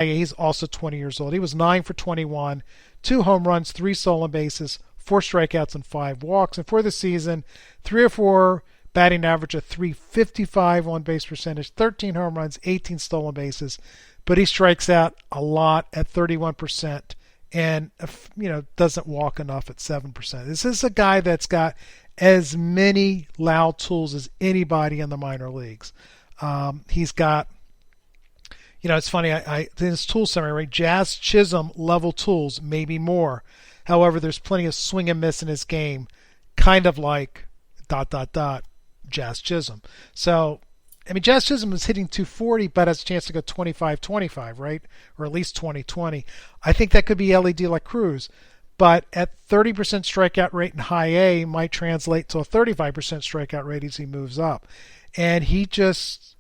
He's also 20 years old. He was 9 for 21, 2 home runs, 3 stolen bases, 4 strikeouts, and 5 walks. And for the season, 304 batting average, a 355 on base percentage, 13 home runs, 18 stolen bases. But he strikes out a lot at 31% and doesn't walk enough at 7%. This is a guy that's got as many loud tools as anybody in the minor leagues. He's got, it's funny, I in his tool summary, right? Jazz Chisholm level tools, maybe more. However, there's plenty of swing and miss in his game, kind of like ... Jazz Chisholm. So, Jazz Chisholm is hitting 240, but has a chance to go 25-25, right? Or at least 20-20. I think that could be Elly De La Cruz. But at 30% strikeout rate in high A might translate to a 35% strikeout rate as he moves up. And he just,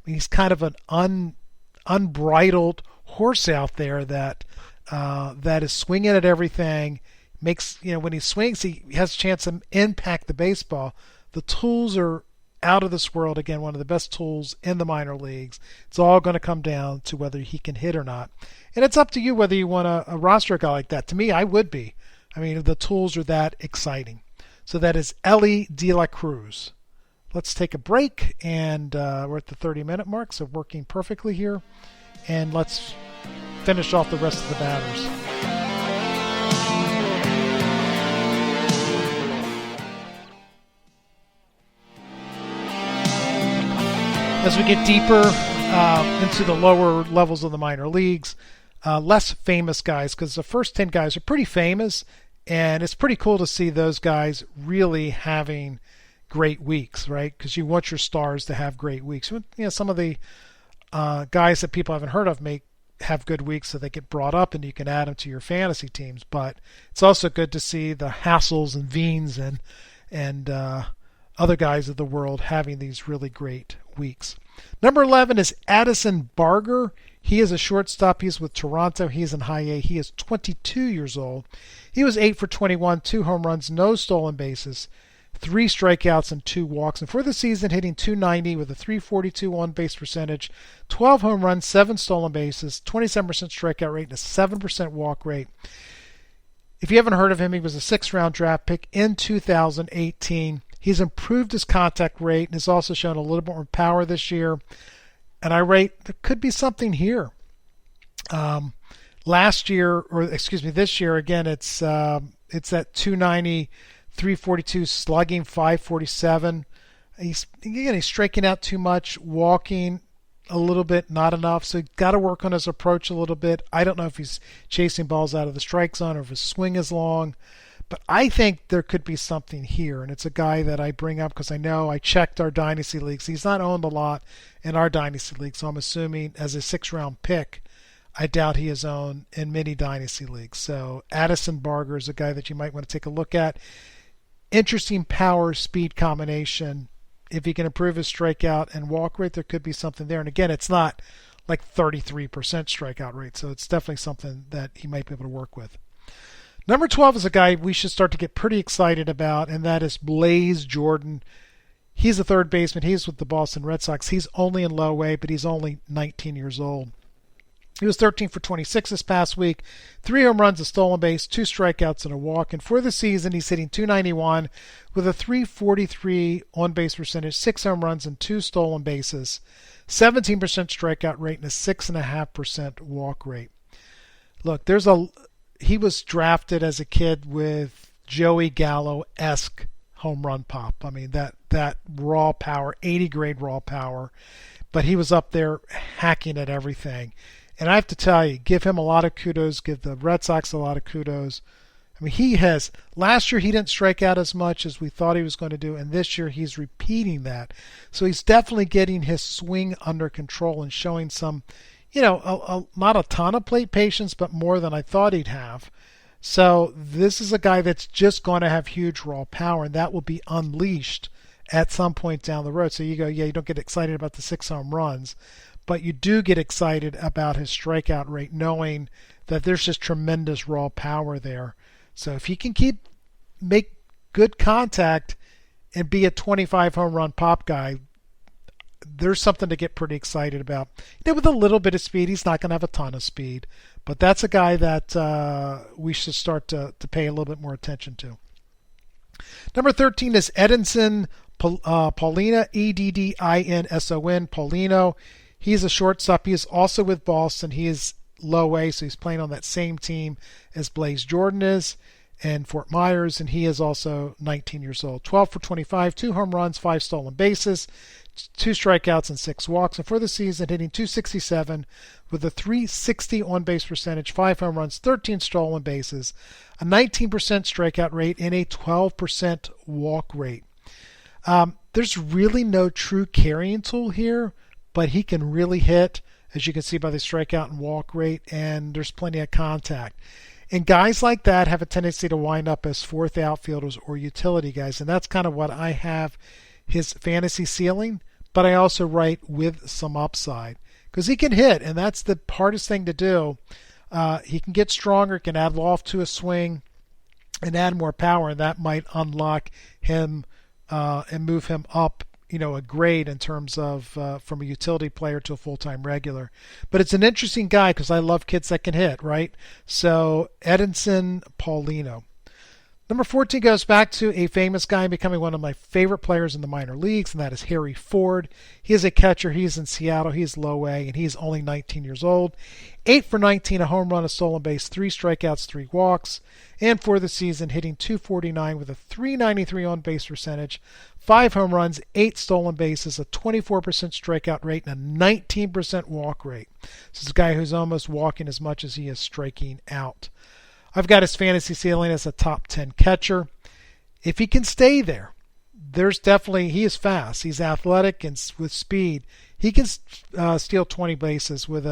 he's kind of an unbridled horse out there that is swinging at everything. Makes, when he swings, he has a chance to impact the baseball. The tools are out of this world. Again, one of the best tools in the minor leagues. It's all going to come down to whether he can hit or not. And it's up to you whether you want a roster a guy like that. To me, I would be. The tools are that exciting. So that is Elly De La Cruz. Let's take a break, and we're at the 30-minute mark, so working perfectly here. And let's finish off the rest of the batters. As we get deeper into the lower levels of the minor leagues, less famous guys, because the first 10 guys are pretty famous, and it's pretty cool to see those guys really having great weeks, right? Because you want your stars to have great weeks. Some of the guys that people haven't heard of may have good weeks, so they get brought up and you can add them to your fantasy teams. But it's also good to see the Hassells and Veens and other guys of the world having these really great weeks. Number 11 is Addison Barger. He is a shortstop. He's with Toronto. He's in high A. He is 22 years old. He was 8 for 21, 2 home runs, no stolen bases, 3 strikeouts, and 2 walks. And for the season, hitting .290 with a .342 on-base percentage, 12 home runs, 7 stolen bases, 27% strikeout rate, and a 7% walk rate. If you haven't heard of him, he was a 6th-round draft pick in 2018. He's improved his contact rate and has also shown a little bit more power this year. And I rate there could be something here. This year, again, it's that .290, .342 slugging, .547. He's striking out too much, walking a little bit, not enough. So he's got to work on his approach a little bit. I don't know if he's chasing balls out of the strike zone or if his swing is long. But I think there could be something here, and it's a guy that I bring up because I know I checked our dynasty leagues. He's not owned a lot in our dynasty league, so I'm assuming as a 6th-round pick, I doubt he is owned in many dynasty leagues. So Addison Barger is a guy that you might want to take a look at. Interesting power-speed combination. If he can improve his strikeout and walk rate, there could be something there. And again, it's not like 33% strikeout rate, so it's definitely something that he might be able to work with. Number 12 is a guy we should start to get pretty excited about, and that is Blaze Jordan. He's a third baseman. He's with the Boston Red Sox. He's only in low A, but he's only 19 years old. He was 13 for 26 this past week, 3 home runs, a stolen base, 2 strikeouts, and a walk. And for the season, he's hitting .291 with a .343 on-base percentage, 6 home runs, and 2 stolen bases, 17% strikeout rate, and a 6.5% walk rate. Look, he was drafted as a kid with Joey Gallo-esque home run pop. That raw power, 80 grade raw power, but he was up there hacking at everything. And I have to tell you, give him a lot of kudos, give the Red Sox a lot of kudos. Last year he didn't strike out as much as we thought he was going to do, and this year he's repeating that. So he's definitely getting his swing under control and showing some, not a ton of plate patience, but more than I thought he'd have. So this is a guy that's just going to have huge raw power, and that will be unleashed at some point down the road. So you go, you don't get excited about the 6 home runs, but you do get excited about his strikeout rate, knowing that there's just tremendous raw power there. So if he can make good contact and be a 25 home run pop guy, there's something to get pretty excited about. With a little bit of speed, he's not going to have a ton of speed, but that's a guy that we should start to pay a little bit more attention to. Number 13 is Edinson Paulina, Eddinson Paulino. He's a shortstop. He is also with Boston. He is low A, so he's playing on that same team as Blaze Jordan is and Fort Myers, and he is also 19 years old. 12 for 25, 2 home runs, 5 stolen bases, 2 strikeouts, and 6 walks. And for the season, hitting .267 with a .360 on-base percentage, 5 home runs, 13 stolen bases, a 19% strikeout rate, and a 12% walk rate. There's really no true carrying tool here, but he can really hit, as you can see by the strikeout and walk rate, and there's plenty of contact. And guys like that have a tendency to wind up as fourth outfielders or utility guys, and that's kind of what I have his fantasy ceiling, but I also write with some upside because he can hit, and that's the hardest thing to do. He can get stronger, can add loft to a swing, and add more power, and that might unlock him and move him up, a grade in terms of from a utility player to a full-time regular. But it's an interesting guy because I love kids that can hit, right? So Edinson Paulino. Number 14 goes back to a famous guy becoming one of my favorite players in the minor leagues, and that is Harry Ford. He is a catcher. He's in Seattle. He's low A, and he's only 19 years old. 8 for 19, a home run, a stolen base, 3 strikeouts, 3 walks. And for the season, hitting .249 with a .393 on-base percentage, 5 home runs, 8 stolen bases, a 24% strikeout rate, and a 19% walk rate. This is a guy who's almost walking as much as he is striking out. I've got his fantasy ceiling as a top 10 catcher. If he can stay there, he is fast. He's athletic and with speed. He can steal 20 bases with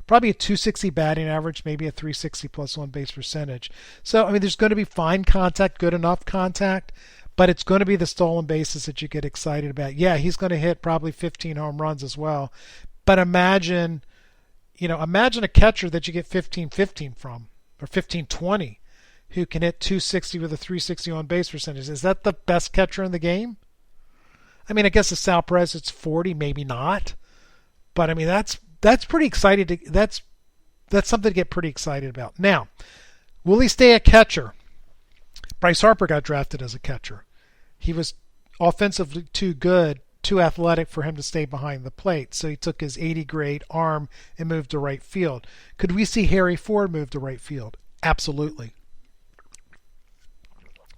probably a .260 batting average, maybe a .360 plus on-base percentage. So, there's going to be fine contact, good enough contact, but it's going to be the stolen bases that you get excited about. Yeah, he's going to hit probably 15 home runs as well. But imagine a catcher that you get 15-15 from, or 15-20, who can hit .260 with a .360 on base percentage. Is that the best catcher in the game? I guess the Sal Perez, it's 40, maybe not. But that's pretty exciting. That's something to get pretty excited about. Now, will he stay a catcher? Bryce Harper got drafted as a catcher. He was offensively too good, too athletic for him to stay behind the plate. So he took his 80 grade arm and moved to right field. Could we see Harry Ford move to right field? Absolutely.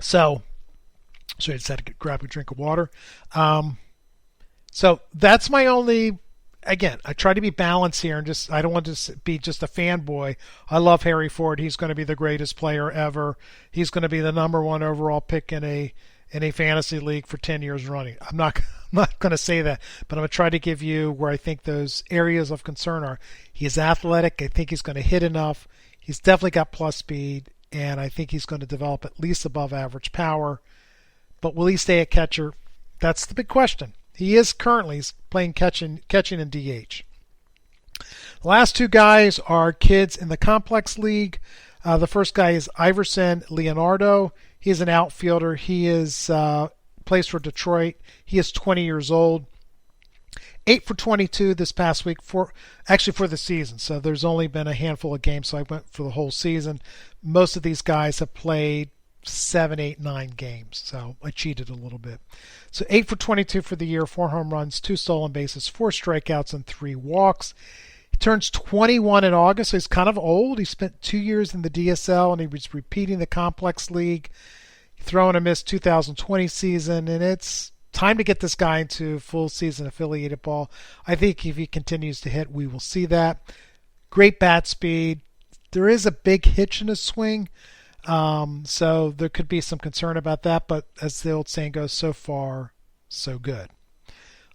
So I just had to grab a drink of water. So that's my only, again, I try to be balanced here and I don't want to be just a fanboy. I love Harry Ford. He's going to be the greatest player ever. He's going to be the number 1 overall pick in a fantasy league for 10 years running. I'm not going to say that, but I'm going to try to give you where I think those areas of concern are. He's athletic. I think he's going to hit enough. He's definitely got plus speed, and I think he's going to develop at least above average power. But will he stay a catcher? That's the big question. He is currently playing catching in DH. The last 2 guys are kids in the complex league. The first guy is Iverson Leonardo. He is an outfielder. He is plays for Detroit. He is 20 years old. 8 for 22 this past week for the season. So there's only been a handful of games, so I went for the whole season. Most of these guys have played 7, 8, 9 games. So I cheated a little bit. So 8 for 22 for the year, 4 home runs, 2 stolen bases, 4 strikeouts, and 3 walks. He turns 21 in August, so he's kind of old. He spent 2 years in the DSL, and he was repeating the complex league, throwing a missed 2020 season, and it's time to get this guy into full season affiliated ball. I think if he continues to hit, we will see that. Great bat speed. There is a big hitch in his swing, so there could be some concern about that, but as the old saying goes, so far, so good.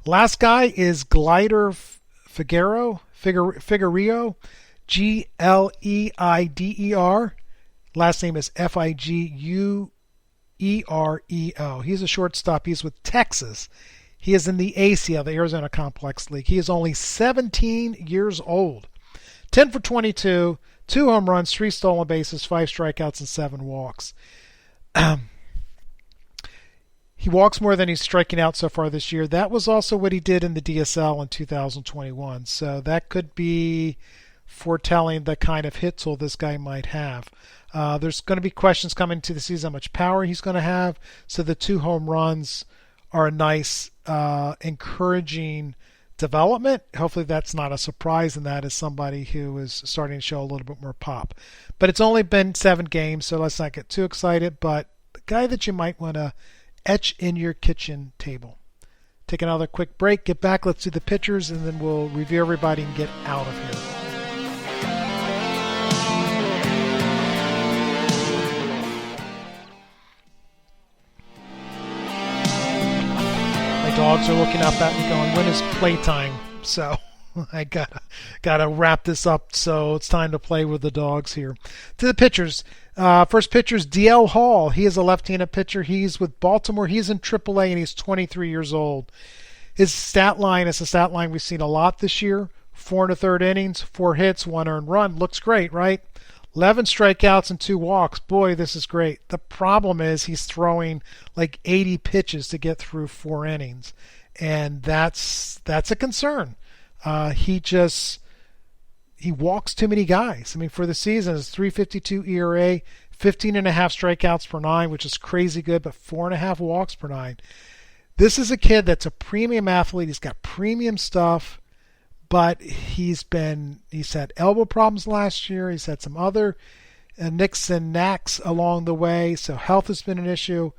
Last guy is Gleider Figuereo, Gleider. Last name is Figuereo. He's a shortstop. He's with Texas. He is in the ACL, the Arizona Complex League. He is only 17 years old. 10 for 22, 2 home runs, 3 stolen bases, 5 strikeouts, and 7 walks. He walks more than he's striking out so far this year. That was also what he did in the DSL in 2021. So that could be foretelling the kind of hit tool this guy might have. There's going to be questions coming to the season how much power he's going to have. So the 2 home runs are a nice, encouraging development. Hopefully that's not a surprise, and that is somebody who is starting to show a little bit more pop. But it's only been 7 games, so let's not get too excited. But the guy that you might want to etch in your kitchen table. Take another quick break, get back, let's do the pitchers, and then we'll review everybody and get out of here. My dogs are looking up at me going, when is playtime? So I gotta wrap this up, so it's time to play with the dogs here. To the pitchers. First pitcher is DL Hall. He is a left-handed pitcher. He's with Baltimore. He's in AAA, and he's 23 years old. His stat line is a stat line we've seen a lot this year. 4 1/3 innings, 4 hits, 1 earned run. Looks great, right? 11 strikeouts and 2 walks. Boy, this is great. The problem is he's throwing like 80 pitches to get through 4 innings, and that's a concern. He walks too many guys. I mean, for the season, it's 3.52 ERA, 15.5 strikeouts per 9, which is crazy good, but 4.5 walks per 9. This is a kid that's a premium athlete. He's got premium stuff, but he's had elbow problems last year. He's had some other nicks and knacks along the way, so health has been an issue,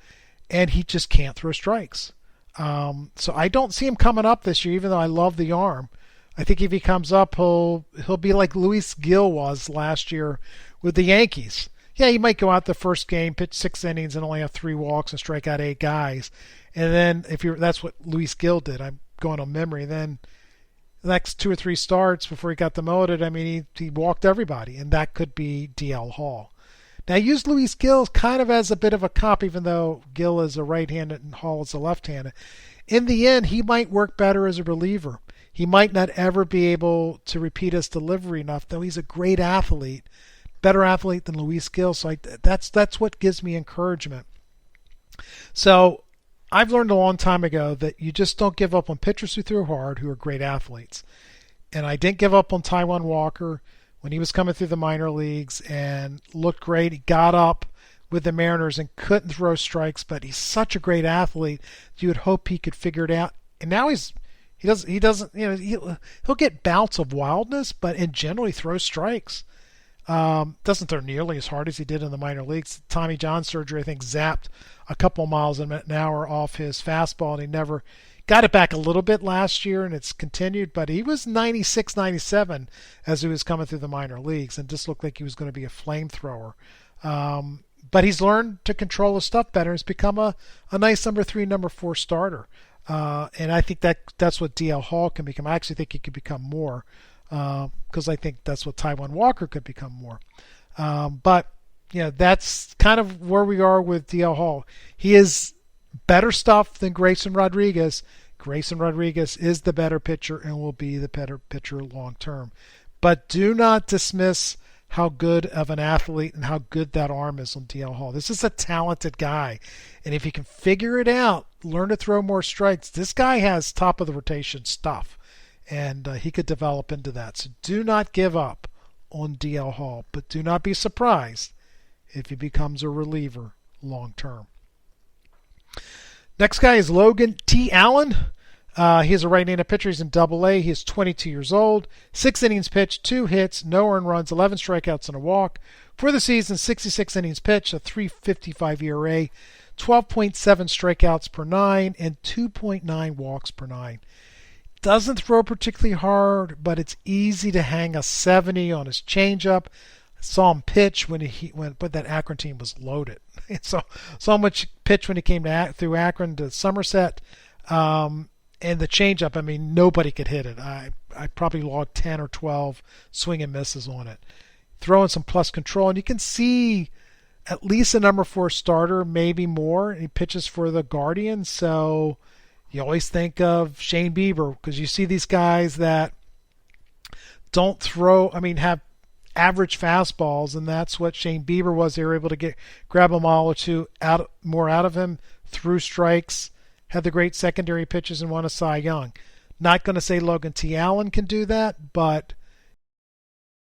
and he just can't throw strikes. So I don't see him coming up this year, even though I love the arm. I think if he comes up, he'll be like Luis Gil was last year with the Yankees. Yeah, he might go out the first game, pitch 6 innings, and only have 3 walks and strike out 8 guys. And then that's what Luis Gil did. I'm going on memory. Then the next 2 or 3 starts before he got demoted, I mean, he walked everybody, and that could be DL Hall. Now, I use Luis Gil kind of as a bit of a comp, even though Gil is a right-handed and Hall is a left-handed. In the end, he might work better as a reliever. He might not ever be able to repeat his delivery enough, though he's a great athlete, better athlete than Luis Gil. So that's what gives me encouragement. So I've learned a long time ago that you just don't give up on pitchers who throw hard, who are great athletes. And I didn't give up on Taiwan Walker when he was coming through the minor leagues and looked great. He got up with the Mariners and couldn't throw strikes, but he's such a great athlete. You would hope he could figure it out. And now he doesn't, he'll get bouts of wildness, but in general he throws strikes. Doesn't throw nearly as hard as he did in the minor leagues. Tommy John surgery, I think, zapped a couple miles an hour off his fastball, and he never got it back a little bit last year, and it's continued, but he was 96, 97 as he was coming through the minor leagues and just looked like he was going to be a flamethrower. But he's learned to control his stuff better. He's become a nice number 3, number 4 starter. And I think that's what DL Hall can become. I actually think he could become more because I think that's what Taiwan Walker could become more. But that's kind of where we are with DL Hall. He is better stuff than Grayson Rodriguez. Grayson Rodriguez is the better pitcher and will be the better pitcher long term. But do not dismiss how good of an athlete and how good that arm is on DL Hall. This is a talented guy. And if he can figure it out, learn to throw more strikes, this guy has top of the rotation stuff. And he could develop into that. So do not give up on DL Hall, but do not be surprised if he becomes a reliever long term. Next guy is Logan T Allen. He is a right-handed pitcher. He's in Double-A. He is 22 years old. 6 innings pitched, 2 hits, no earned runs, 11 strikeouts, and a walk. For the season, 66 innings pitched, a 3.55 ERA, 12.7 strikeouts per 9, and 2.9 walks per 9. Doesn't throw particularly hard, but it's easy to hang a 70 on his changeup. I saw him pitch but that Akron team was loaded. So much pitch when he came through Akron to Somerset. And the changeup, I mean, nobody could hit it. I probably logged 10 or 12 swing and misses on it. Throwing some plus control, and you can see at least a number 4 starter, maybe more. He pitches for the Guardians, so you always think of Shane Bieber because you see these guys that don't have average fastballs, and that's what Shane Bieber was. They were able to grab a mile or two more out of him. threw strikes, had the great secondary pitches, and won a Cy Young. Not going to say Logan T Allen can do that, but